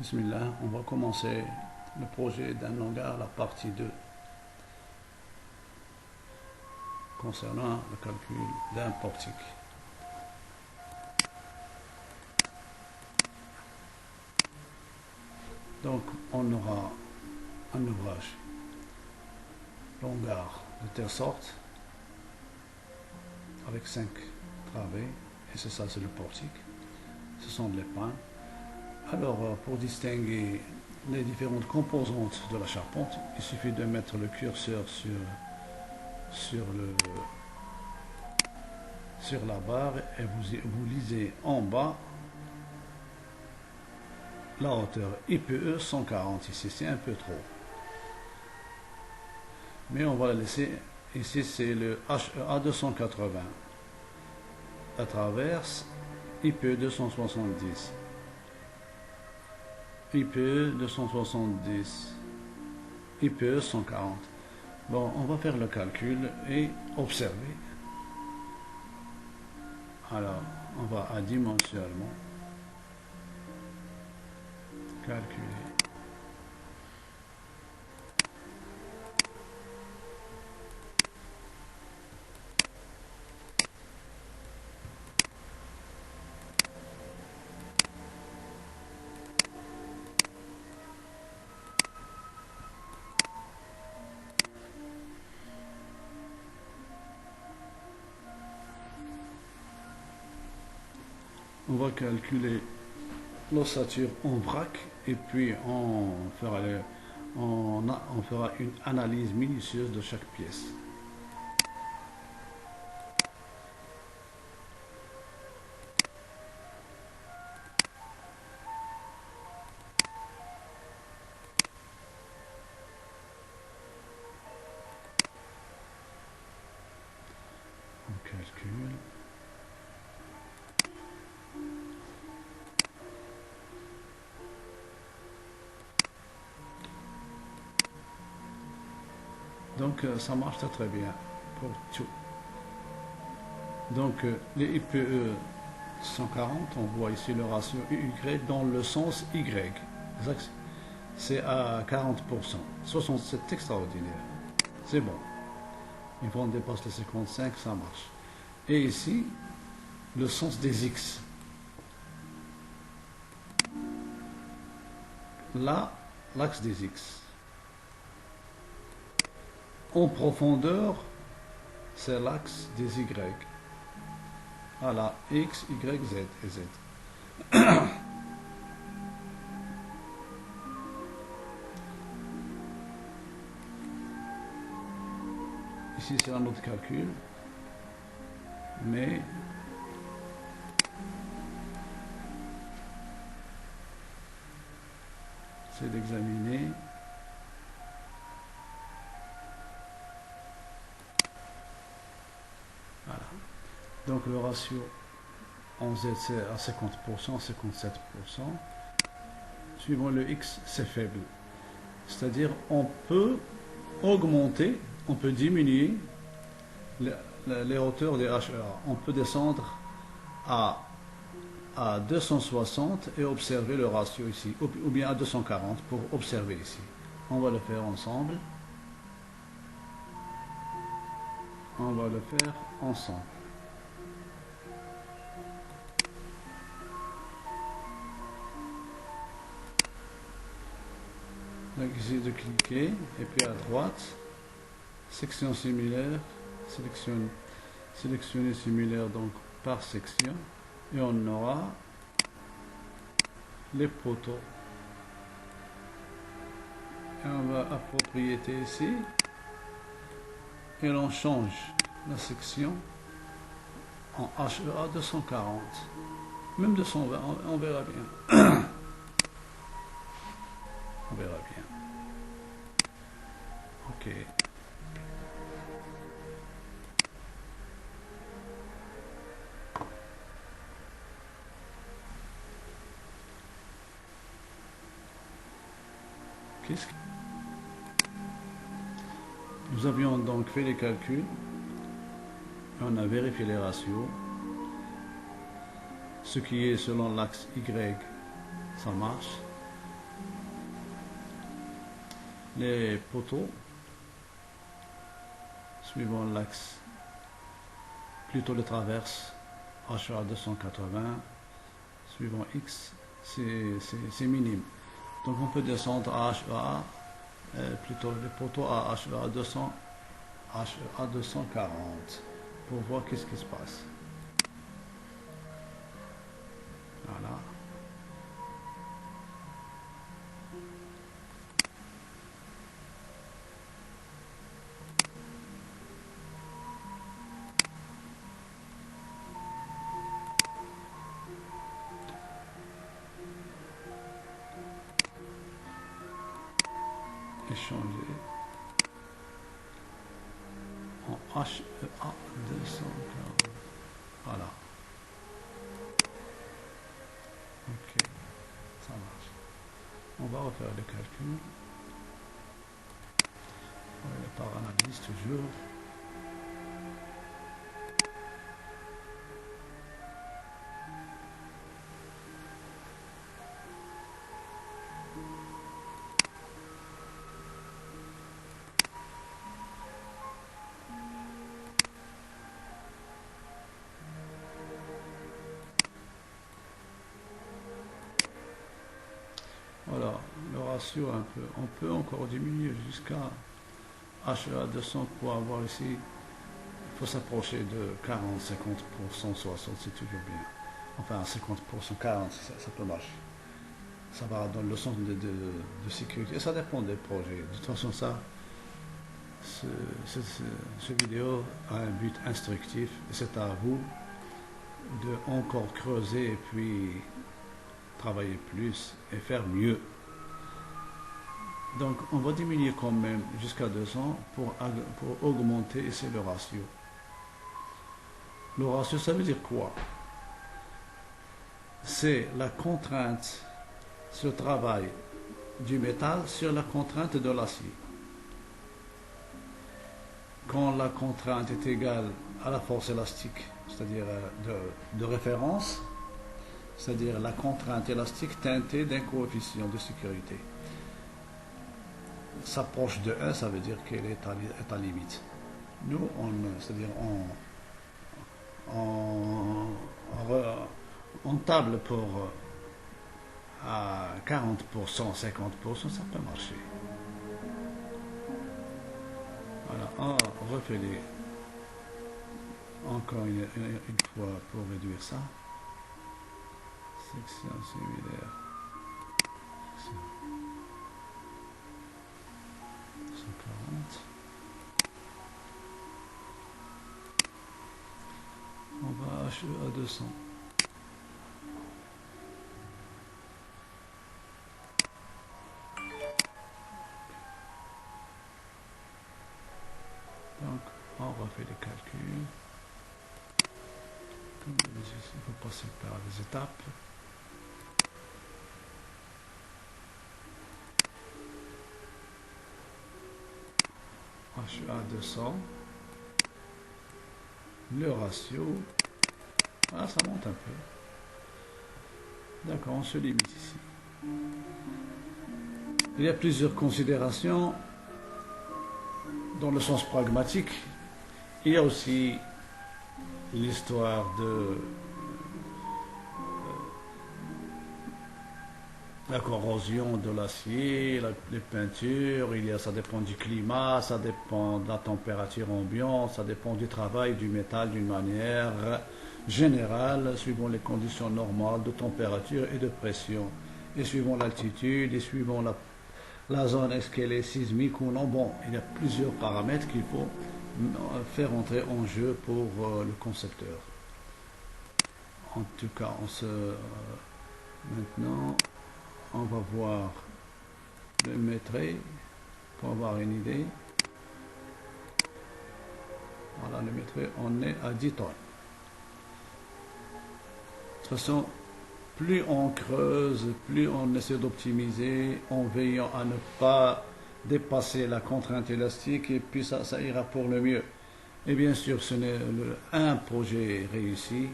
Bismillah, on va commencer le projet d'un hangar, la partie 2, concernant le calcul d'un portique. Donc, on aura un ouvrage, l'hangar de telle sorte, avec 5 travées, et c'est ça, c'est le portique. Ce sont les pins. Alors, pour distinguer les différentes composantes de la charpente, il suffit de mettre le curseur sur la barre et vous lisez en bas la hauteur IPE 140. Ici, c'est un peu trop. Mais on va la laisser. Ici, c'est le HEA 280. La traverse IPE 270. IPE 270, IPE 140. Bon, on va faire le calcul et observer. Alors, on va adimensionnement, calculer. On va calculer l'ossature en vrac et puis on fera une analyse minutieuse de chaque pièce. On calcule. Donc ça marche très bien pour tout. Donc les IPE 140, on voit ici le ratio Y dans le sens Y. C'est à 40%. 67, c'est extraordinaire. C'est bon. Une fois on dépasse les 55, ça marche. Et ici, le sens des X. Là, l'axe des X. En profondeur, c'est l'axe des Y. Voilà, X, Y, Z et Z. Ici, c'est un autre calcul, mais c'est d'examiner. Voilà. Donc le ratio en Z c'est à 50%, 57%. Suivant le X, c'est faible. C'est-à-dire on peut augmenter, on peut diminuer les hauteurs des HEA. On peut descendre à 260 et observer le ratio ici, ou bien à 240 pour observer ici. On va le faire ensemble. On va le faire ensemble. Donc ici de cliquer et puis à droite, section similaire, sélectionner similaire donc par section et on aura les poteaux. Et on va à propriété ici et l'on change la section en HEA 240, même 220, on verra bien. On verra bien. Ok. Nous avions donc fait les calculs, on a vérifié les ratios, ce qui est selon l'axe Y, ça marche, les poteaux, suivant l'axe, plutôt le traverse, HA 280, suivant X, c'est minime. Donc on peut descendre à HA, plutôt les poteaux à HA 200, HA 240, pour voir qu'est-ce qui se passe. Voilà. Échanger en HEA 240. Voilà. Ok, ça marche. On va refaire le calcul. Par analyse toujours. Voilà, le ratio un peu. On peut encore diminuer jusqu'à HEA 200 pour avoir ici. Il faut s'approcher de 40, 50%, 60, c'est toujours bien. Enfin, 50%, 40, ça peut marcher. Ça va dans le sens de sécurité. Ça dépend des projets. De toute façon, ce vidéo a un but instructif. Et c'est à vous de encore creuser et puis travailler plus et faire mieux. Donc on va diminuer quand même jusqu'à 200 pour augmenter ici le ratio. Le ratio, ça veut dire quoi? C'est la contrainte sur le travail du métal sur la contrainte de l'acier. Quand la contrainte est égale à la force élastique, c'est-à-dire de référence, c'est-à-dire la contrainte élastique teintée d'un coefficient de sécurité, s'approche de 1, ça veut dire qu'elle est à limite. Nous, c'est-à-dire on table pour à 40%, 50%, ça peut marcher. Voilà, on refait encore une fois pour réduire ça. Section similaire. 140. On va à 200. Donc, on refait les calculs. Comme je disais, il faut passer par les étapes. HA 200. Le ratio. Ah, ça monte un peu. D'accord, on se limite ici. Il y a plusieurs considérations dans le sens pragmatique. Il y a aussi l'histoire de la corrosion de l'acier, les peintures, ça dépend du climat, ça dépend de la température ambiante, ça dépend du travail du métal d'une manière générale, suivant les conditions normales de température et de pression, et suivant l'altitude, et suivant la zone, est-ce qu'elle est sismique ou non. Bon, il y a plusieurs paramètres qu'il faut faire entrer en jeu pour le concepteur. En tout cas, maintenant, on va voir le métré pour avoir une idée. Voilà, le métré, on est à 10 tonnes. De toute façon, plus on creuse, plus on essaie d'optimiser en veillant à ne pas dépasser la contrainte élastique, et puis ça ira pour le mieux. Et bien sûr, ce n'est un projet réussi,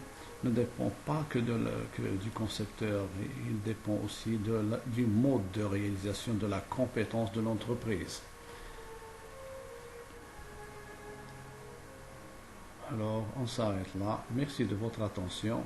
ne dépend pas que du concepteur, il dépend aussi du mode de réalisation de la compétence de l'entreprise. Alors, on s'arrête là. Merci de votre attention.